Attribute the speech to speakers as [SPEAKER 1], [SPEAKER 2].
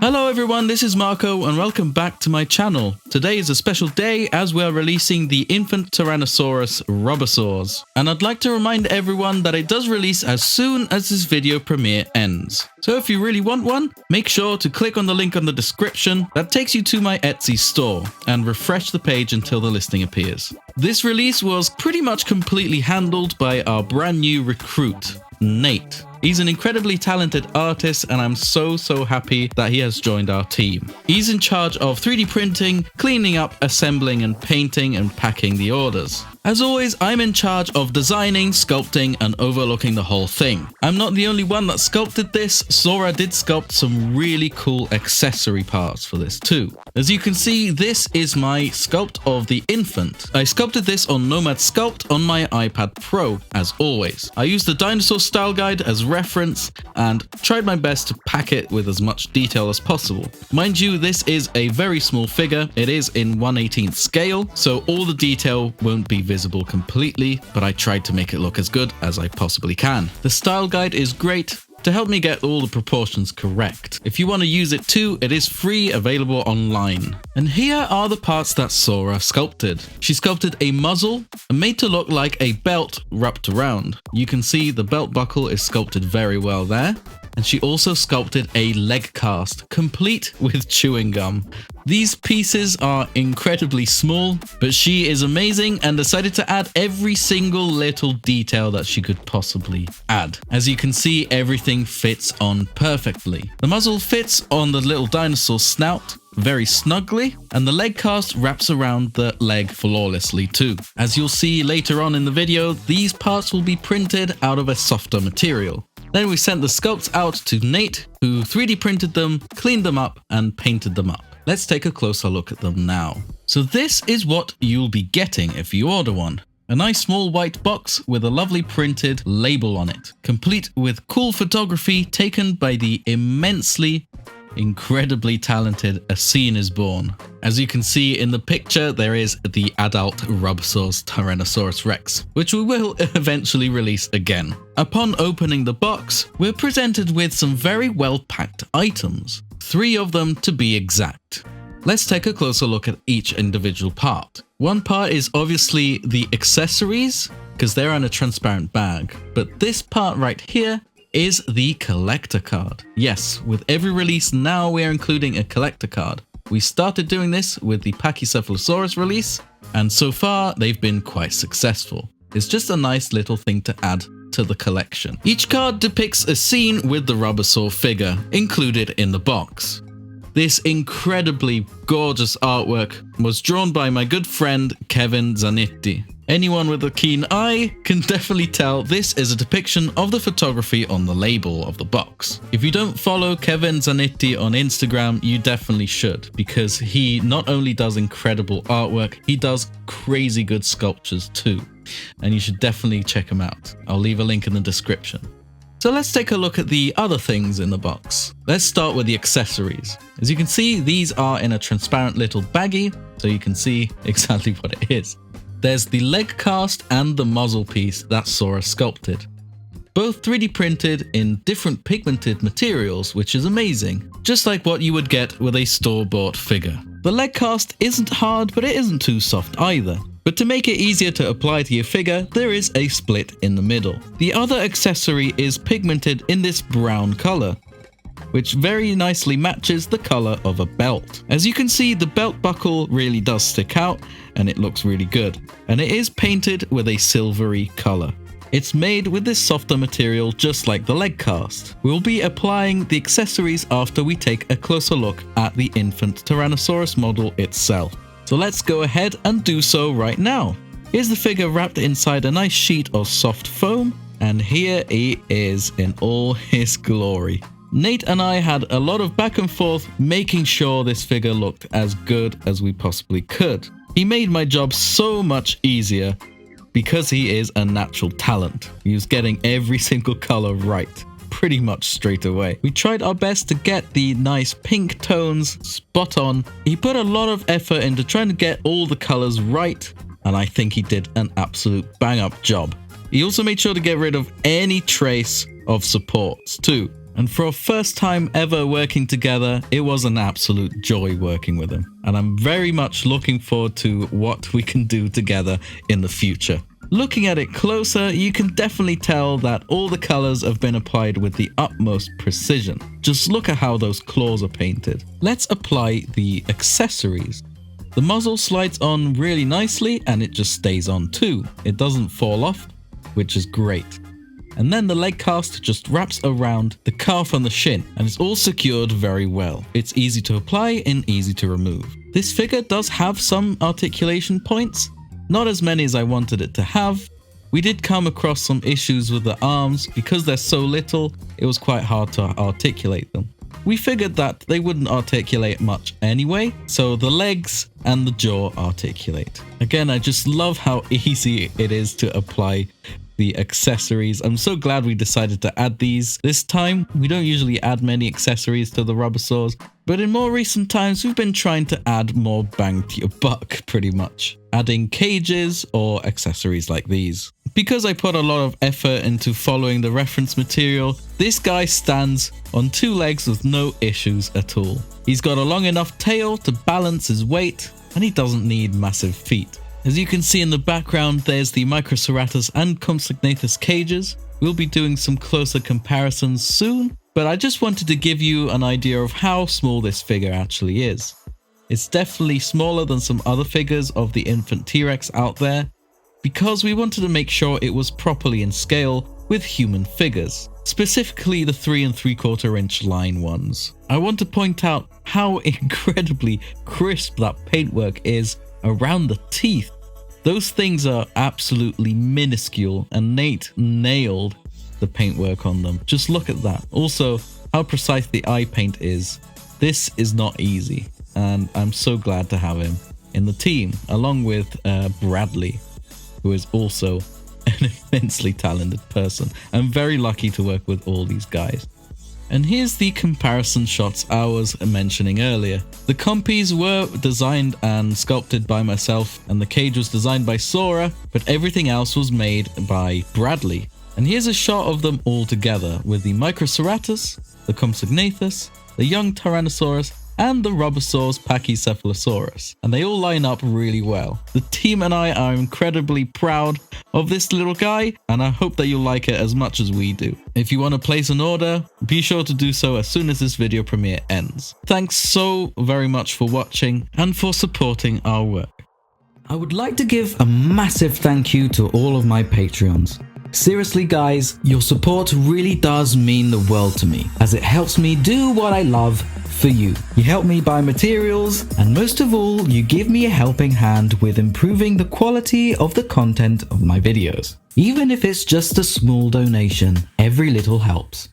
[SPEAKER 1] Hello everyone, this is Marco and welcome back to my channel. Today is a special day as we are releasing the infant Tyrannosaurus RubberSaurs. And I'd like to remind everyone that it does release as soon as this video premiere ends. So if you really want one, make sure to click on the link on the description that takes you to my Etsy store and refresh the page until the listing appears. This release was pretty much completely handled by our brand new recruit, Nate. He's an incredibly talented artist and I'm so happy that he has joined our team. He's in charge of 3D printing, cleaning up, assembling and painting and packing the orders. As always, I'm in charge of designing, sculpting and overlooking the whole thing. I'm not the only one that sculpted this. Sora did sculpt some really cool accessory parts for this too. As you can see, this is my sculpt of the infant. I sculpted this on Nomad Sculpt on my iPad Pro, as always. I used the Dinosaur style guide as reference and tried my best to pack it with as much detail as possible. Mind you, this is a very small figure. It is in 1/18 scale, so all the detail won't be visible completely, but I tried to make it look as good as I possibly can. The style guide is great to help me get all the proportions correct. If you want to use it too, it is free, available online. And here are the parts that Sora sculpted. She sculpted a muzzle made to look like a belt wrapped around. You can see the belt buckle is sculpted very well there. And she also sculpted a leg cast, complete with chewing gum. These pieces are incredibly small, but she is amazing and decided to add every single little detail that she could possibly add. As you can see, everything fits on perfectly. The muzzle fits on the little dinosaur snout very snugly, and the leg cast wraps around the leg flawlessly too. As you'll see later on in the video, these parts will be printed out of a softer material. Then we sent the sculpts out to Nate, who 3D printed them, cleaned them up, and painted them up. Let's take a closer look at them now. So this is what you'll be getting if you order one. A nice small white box with a lovely printed label on it, complete with cool photography taken by the incredibly talented A Scene Is Born. As you can see in the picture, there is the adult RubberSaurs Tyrannosaurus Rex, which we will eventually release again. Upon opening the box, we're presented with some very well-packed items, 3 of them to be exact. Let's take a closer look at each individual part. One part is obviously the accessories, because they're in a transparent bag, but this part right here is the collector card. Yes, with every release now we're including a collector card. We started doing this with the Pachycephalosaurus release, and so far they've been quite successful. It's just a nice little thing to add to the collection. Each card depicts a scene with the RubberSaur figure included in the box. This incredibly gorgeous artwork was drawn by my good friend Kevin Zanetti. Anyone with a keen eye can definitely tell this is a depiction of the photography on the label of the box. If you don't follow Kevin Zanetti on Instagram, you definitely should, because he not only does incredible artwork, he does crazy good sculptures too. And you should definitely check him out. I'll leave a link in the description. So let's take a look at the other things in the box. Let's start with the accessories. As you can see, these are in a transparent little baggie, so you can see exactly what it is. There's the leg cast and the muzzle piece that Sora sculpted. Both 3D printed in different pigmented materials, which is amazing, just like what you would get with a store-bought figure. The leg cast isn't hard, but it isn't too soft either. But to make it easier to apply to your figure, there is a split in the middle. The other accessory is pigmented in this brown color, which very nicely matches the color of a belt. As you can see, the belt buckle really does stick out and it looks really good. And it is painted with a silvery color. It's made with this softer material just like the leg cast. We'll be applying the accessories after we take a closer look at the infant Tyrannosaurus model itself. So let's go ahead and do so right now. Here's the figure wrapped inside a nice sheet of soft foam, and here he is in all his glory. Nate and I had a lot of back and forth making sure this figure looked as good as we possibly could. He made my job so much easier because he is a natural talent. He was getting every single color right pretty much straight away. We tried our best to get the nice pink tones spot on. He put a lot of effort into trying to get all the colors right, and I think he did an absolute bang up job. He also made sure to get rid of any trace of supports too. And for our first time ever working together, it was an absolute joy working with him. And I'm very much looking forward to what we can do together in the future. Looking at it closer, you can definitely tell that all the colors have been applied with the utmost precision. Just look at how those claws are painted. Let's apply the accessories. The muzzle slides on really nicely and it just stays on too. It doesn't fall off, which is great. And then the leg cast just wraps around the calf and the shin, and it's all secured very well. It's easy to apply and easy to remove. This figure does have some articulation points, not as many as I wanted it to have. We did come across some issues with the arms. Because they're so little, it was quite hard to articulate them. We figured that they wouldn't articulate much anyway, so the legs and the jaw articulate. Again, I just love how easy it is to apply the accessories. I'm so glad we decided to add these this time. We don't usually add many accessories to the RubberSaurs, but in more recent times we've been trying to add more bang to your buck, pretty much. Adding cages or accessories like these. Because I put a lot of effort into following the reference material, this guy stands on 2 legs with no issues at all. He's got a long enough tail to balance his weight, and he doesn't need massive feet. As you can see in the background, there's the Microceratus and Compsognathus cages. We'll be doing some closer comparisons soon, but I just wanted to give you an idea of how small this figure actually is. It's definitely smaller than some other figures of the infant T.REX out there, because we wanted to make sure it was properly in scale with human figures, specifically the 3 3/4 inch line ones. I want to point out how incredibly crisp that paintwork is around the teeth. Those things are absolutely minuscule, and Nate nailed the paintwork on them. Just look at that. Also, how precise the eye paint is. This is not easy, and I'm so glad to have him in the team, along with Bradley, who is also an immensely talented person. I'm very lucky to work with all these guys. And here's the comparison shots I was mentioning earlier. The compies were designed and sculpted by myself, and the cage was designed by Sora, but everything else was made by Bradley. And here's a shot of them all together with the Microceratus, the Compsognathus, the young Tyrannosaurus, and the RubberSaurs Pachycephalosaurus, and they all line up really well. The team and I are incredibly proud of this little guy, and I hope that you'll like it as much as we do. If you want to place an order, be sure to do so as soon as this video premiere ends. Thanks so very much for watching and for supporting our work.
[SPEAKER 2] I would like to give a massive thank you to all of my Patreons. Seriously guys, your support really does mean the world to me, as it helps me do what I love for you. You help me buy materials, and most of all, you give me a helping hand with improving the quality of the content of my videos. Even if it's just a small donation, every little helps.